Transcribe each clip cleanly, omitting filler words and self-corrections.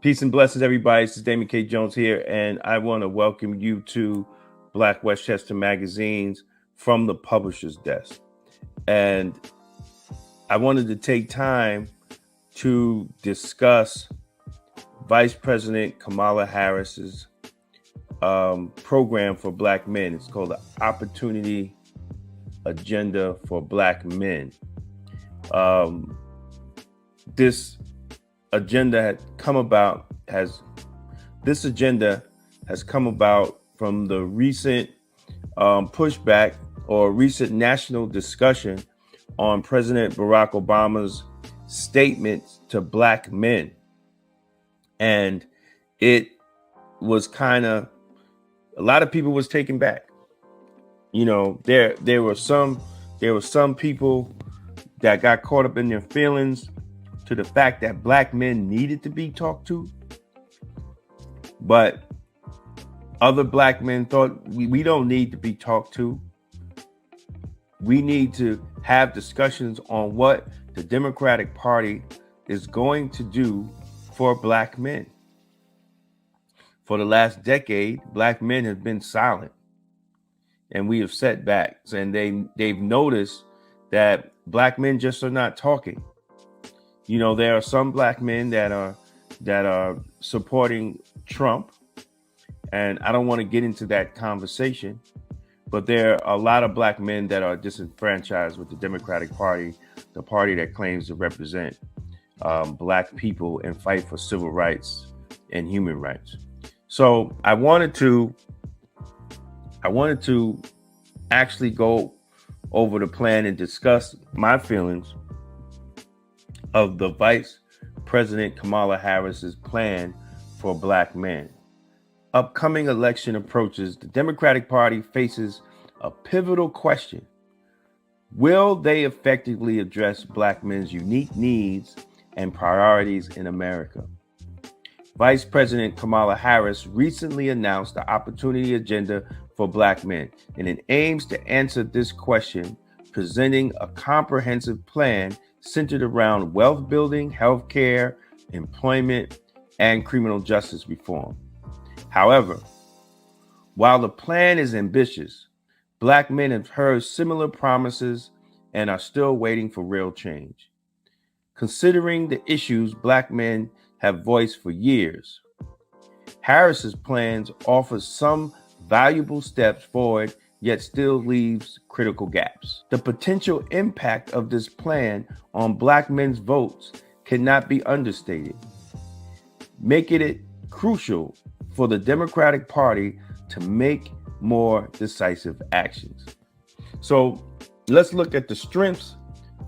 Peace and blessings, everybody. This is Damon K Jones here, and I want to welcome you to Black Westchester magazines from the publisher's desk. And I wanted to take time to discuss Vice President Kamala Harris's program for Black men. It's called the Opportunity Agenda for Black Men. This agenda has come about from the recent pushback or recent national discussion on President Barack Obama's statement to Black men. And it was a lot of people was taken back. You know, there were some people that got caught up in their feelings to the fact that Black men needed to be talked to. But other Black men thought we don't need to be talked to. We need to have discussions on what the Democratic Party is going to do for Black men. For the last decade, Black men have been silent, and we have set backs, and they've noticed that Black men just are not talking. You know, there are some Black men that are supporting Trump, and I don't want to get into that conversation, but there are a lot of Black men that are disenfranchised with the Democratic Party, the party that claims to represent Black people and fight for civil rights and human rights. So I wanted to actually go over the plan and discuss my feelings of the Vice President Kamala Harris's plan for Black men. Upcoming election approaches, the Democratic Party faces a pivotal question. Will they effectively address Black men's unique needs and priorities in America? Vice President Kamala Harris recently announced the Opportunity Agenda for Black men, and it aims to answer this question, presenting a comprehensive plan centered around wealth building, healthcare, employment, and criminal justice reform. However, while the plan is ambitious, Black men have heard similar promises and are still waiting for real change. Considering the issues Black men have voiced for years, Harris's plans offer some valuable steps forward, yet still leaves critical gaps. The potential impact of this plan on Black men's votes cannot be understated, making it crucial for the Democratic Party to make more decisive actions. So let's look at the strengths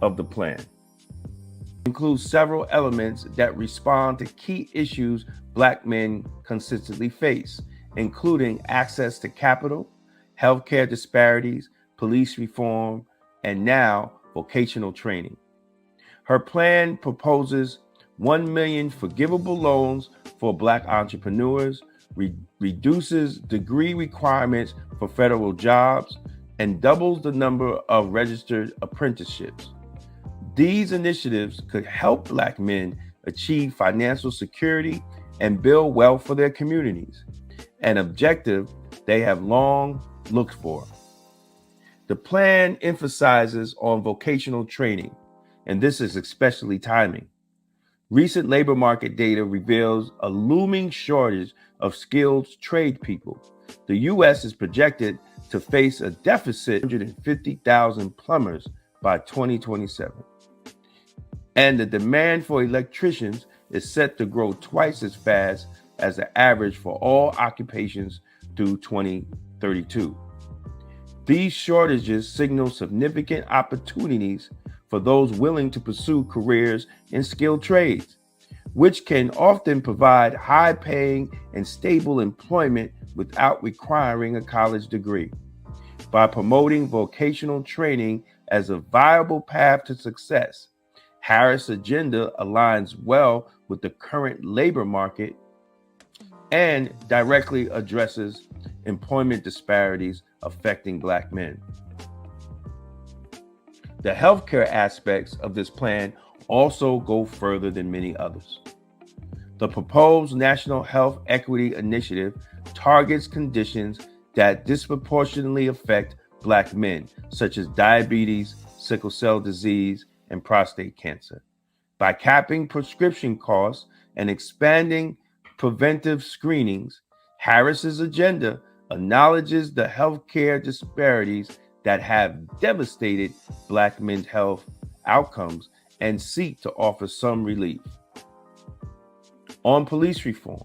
of the plan. It includes several elements that respond to key issues Black men consistently face, including access to capital, healthcare disparities, police reform, and now vocational training. Her plan proposes 1 million forgivable loans for Black entrepreneurs, reduces degree requirements for federal jobs, and doubles the number of registered apprenticeships. These initiatives could help Black men achieve financial security and build wealth for their communities, an objective they have long looked for. The plan emphasizes on vocational training, and this is especially timely. Recent labor market data reveals a looming shortage of skilled trade people. The U.S. is projected to face a deficit of 150,000 plumbers by 2027. And the demand for electricians is set to grow twice as fast as the average for all occupations through 2032. These shortages signal significant opportunities for those willing to pursue careers in skilled trades, which can often provide high-paying and stable employment without requiring a college degree. By promoting vocational training as a viable path to success, Harris' agenda aligns well with the current labor market and directly addresses employment disparities affecting Black men. The healthcare aspects of this plan also go further than many others. The proposed National Health Equity Initiative targets conditions that disproportionately affect Black men, such as diabetes, sickle cell disease, and prostate cancer. By capping prescription costs and expanding preventive screenings, Harris's agenda acknowledges the healthcare disparities that have devastated Black men's health outcomes and seek to offer some relief. On police reform,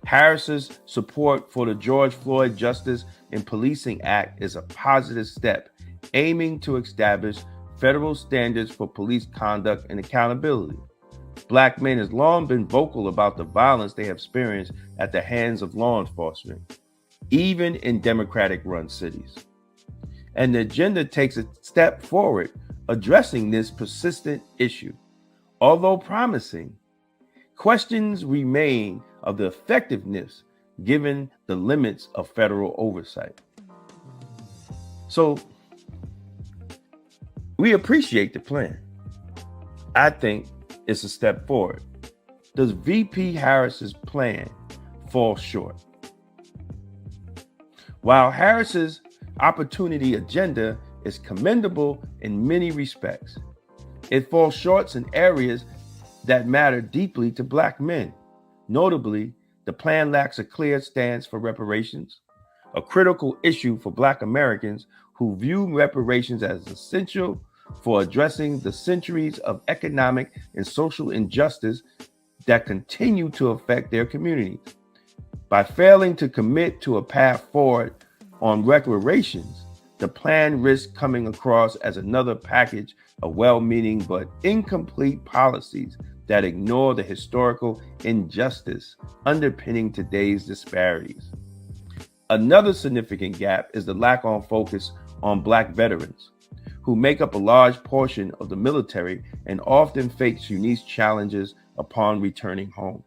Harris's support for the George Floyd Justice in Policing Act is a positive step, aiming to establish federal standards for police conduct and accountability. Black men have long been vocal about the violence they have experienced at the hands of law enforcement, even in Democratic-run cities. And the agenda takes a step forward addressing this persistent issue. Although promising, questions remain of the effectiveness given the limits of federal oversight. So, we appreciate the plan. I think it's a step forward. Does VP Harris's plan fall short? While Harris's opportunity agenda is commendable in many respects, it falls short in areas that matter deeply to Black men. Notably, the plan lacks a clear stance for reparations, a critical issue for Black Americans who view reparations as essential for addressing the centuries of economic and social injustice that continue to affect their communities. By failing to commit to a path forward on reparations, the plan risks coming across as another package of well-meaning but incomplete policies that ignore the historical injustice underpinning today's disparities. Another significant gap is the lack of focus on Black veterans, who make up a large portion of the military and often face unique challenges upon returning home.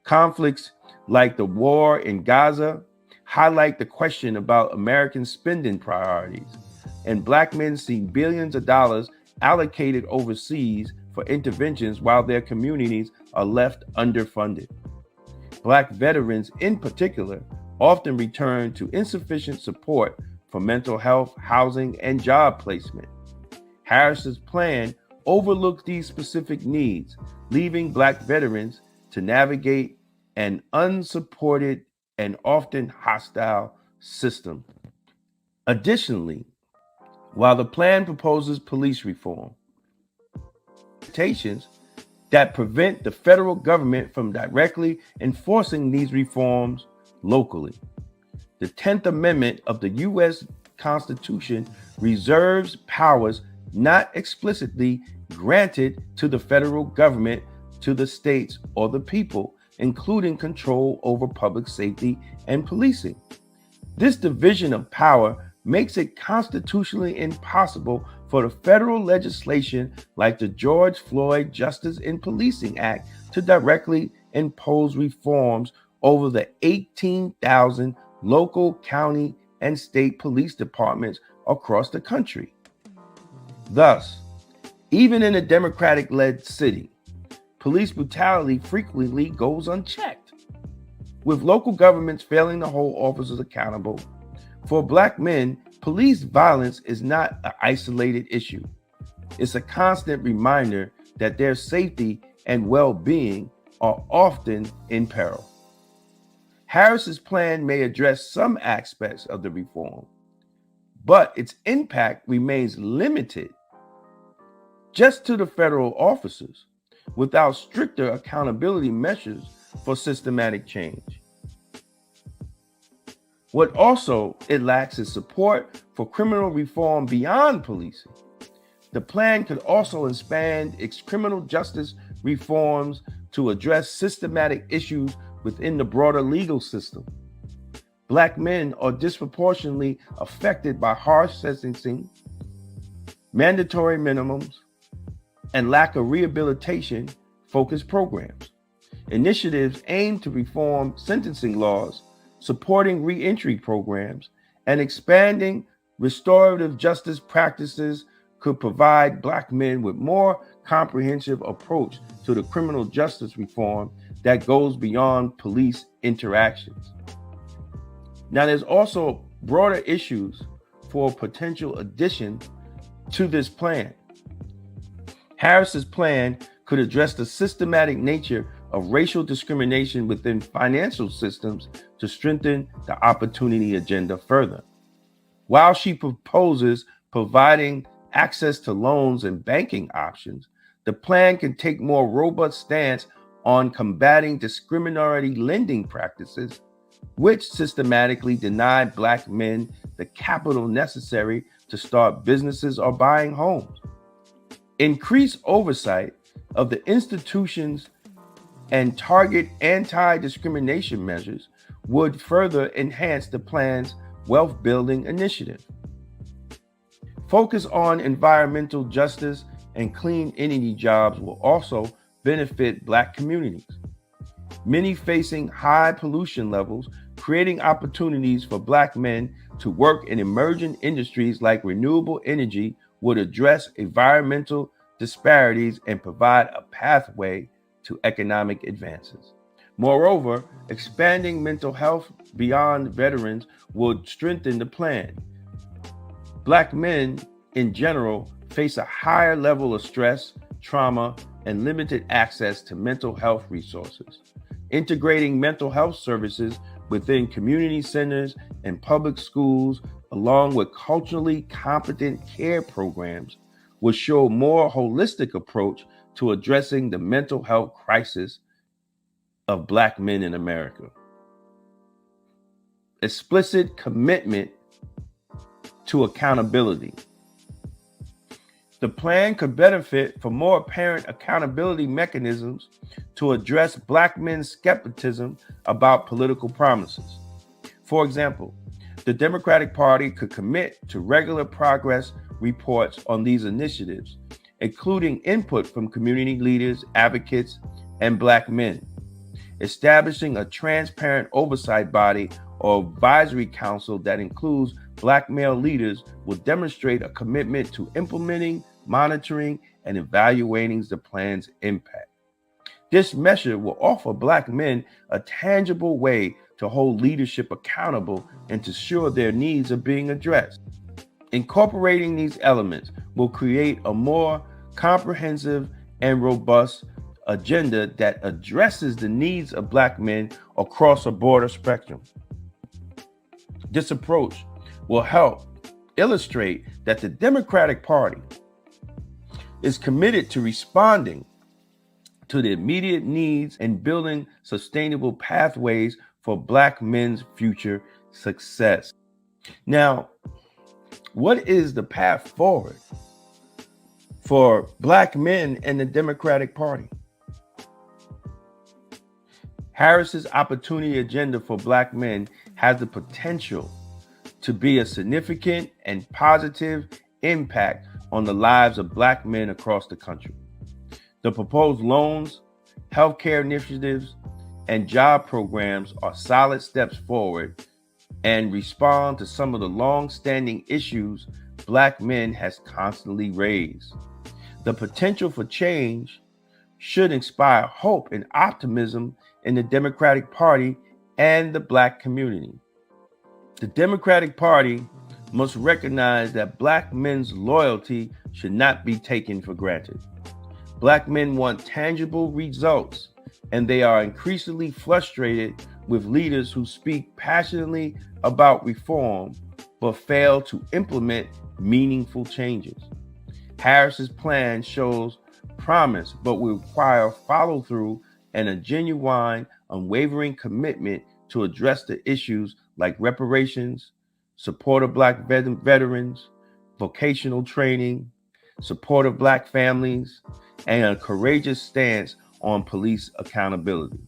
Conflicts like the war in Gaza highlight the question about American spending priorities, and Black men see billions of dollars allocated overseas for interventions while their communities are left underfunded. Black veterans, in particular, often return to insufficient support for mental health, housing, and job placement. Harris's plan overlooks these specific needs, leaving Black veterans to navigate an unsupported and often hostile system. Additionally, while the plan proposes police reform, limitations that prevent the federal government from directly enforcing these reforms locally. The 10th Amendment of the U.S. Constitution reserves powers not explicitly granted to the federal government to the states or the people, including control over public safety and policing. This division of power makes it constitutionally impossible for the federal legislation like the George Floyd Justice in Policing Act to directly impose reforms over the 18,000 local, county, and state police departments across the country. Thus, even in a Democratic-led city, police brutality frequently goes unchecked, with local governments failing to hold officers accountable. For Black men, police violence is not an isolated issue. It's a constant reminder that their safety and well-being are often in peril. Harris's plan may address some aspects of the reform, but its impact remains limited just to the federal officers, without stricter accountability measures for systematic change. What also it lacks is support for criminal reform beyond policing. The plan could also expand its criminal justice reforms to address systematic issues within the broader legal system. Black men are disproportionately affected by harsh sentencing, mandatory minimums, and lack of rehabilitation-focused programs. Initiatives aim to reform sentencing laws, supporting reentry programs, and expanding restorative justice practices could provide Black men with more comprehensive approach to the criminal justice reform that goes beyond police interactions. Now, there's also broader issues for potential addition to this plan. Harris's plan could address the systematic nature of racial discrimination within financial systems to strengthen the opportunity agenda further. While she proposes providing access to loans and banking options, the plan can take more robust stance on combating discriminatory lending practices, which systematically deny Black men the capital necessary to start businesses or buying homes. Increase oversight of the institutions and target anti-discrimination measures would further enhance the plan's wealth-building initiative. Focus on environmental justice and clean energy jobs will also benefit Black communities, many facing high pollution levels, creating opportunities for Black men to work in emerging industries like renewable energy would address environmental disparities and provide a pathway to economic advances. Moreover, expanding mental health beyond veterans would strengthen the plan. Black men in general face a higher level of stress, trauma, and limited access to mental health resources. Integrating mental health services within community centers and public schools, along with culturally competent care programs, will show a more holistic approach to addressing the mental health crisis of Black men in America. Explicit commitment to accountability. The plan could benefit from more apparent accountability mechanisms to address Black men's skepticism about political promises. For example, the Democratic Party could commit to regular progress reports on these initiatives, including input from community leaders, advocates, and Black men. Establishing a transparent oversight body or advisory council that includes Black male leaders will demonstrate a commitment to implementing, monitoring, and evaluating the plan's impact. This measure will offer Black men a tangible way to hold leadership accountable and to ensure their needs are being addressed. Incorporating these elements will create a more comprehensive and robust agenda that addresses the needs of Black men across a broader spectrum. This approach will help illustrate that the Democratic Party is committed to responding to the immediate needs and building sustainable pathways for Black men's future success. Now, what is the path forward for Black men and the Democratic Party? Harris's opportunity agenda for Black men has the potential to be a significant and positive impact on the lives of Black men across the country. The proposed loans, healthcare initiatives, and job programs are solid steps forward and respond to some of the long-standing issues Black men has constantly raised. The potential for change should inspire hope and optimism in the Democratic Party and the Black community. The Democratic Party must recognize that Black men's loyalty should not be taken for granted. Black men want tangible results, and they are increasingly frustrated with leaders who speak passionately about reform but fail to implement meaningful changes. Harris's plan shows promise but will require follow-through and a genuine, unwavering commitment to address the issues like reparations, support of Black veterans, vocational training, support of Black families, and a courageous stance on police accountability.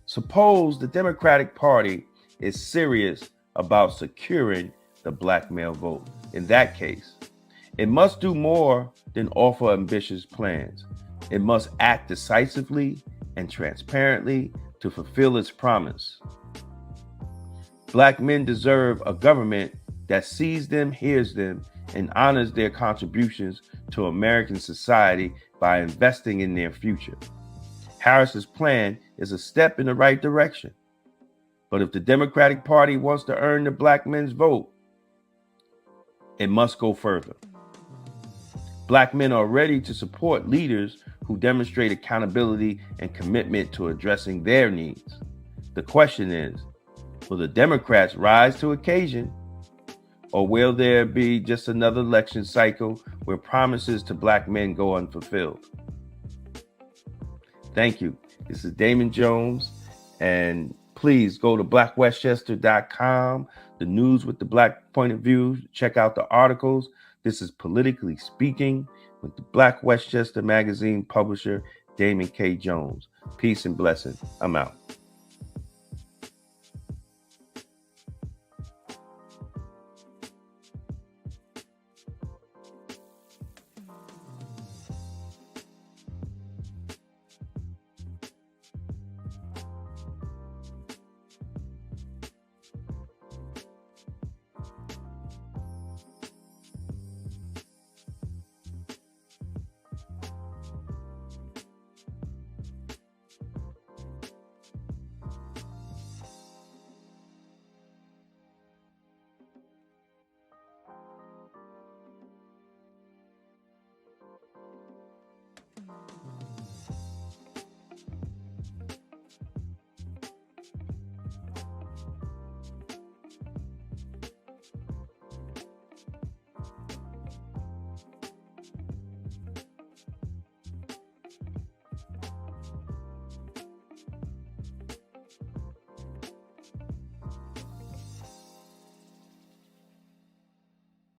Suppose the Democratic Party is serious about securing the Black male vote. In that case, it must do more than offer ambitious plans. It must act decisively and transparently to fulfill its promise. Black men deserve a government that sees them, hears them, and honors their contributions to American society by investing in their future. Harris's plan is a step in the right direction. But if the Democratic Party wants to earn the black men's vote, it must go further. Black men are ready to support leaders who demonstrate accountability and commitment to addressing their needs. The question is, will the Democrats rise to occasion, or will there be just another election cycle where promises to black men go unfulfilled? Thank you. This is Damon Jones, and please go to blackwestchester.com, the news with the black point of view. Check out the articles. This is Politically Speaking with the Black Westchester magazine publisher, Damon K. Jones. Peace and blessing. I'm out.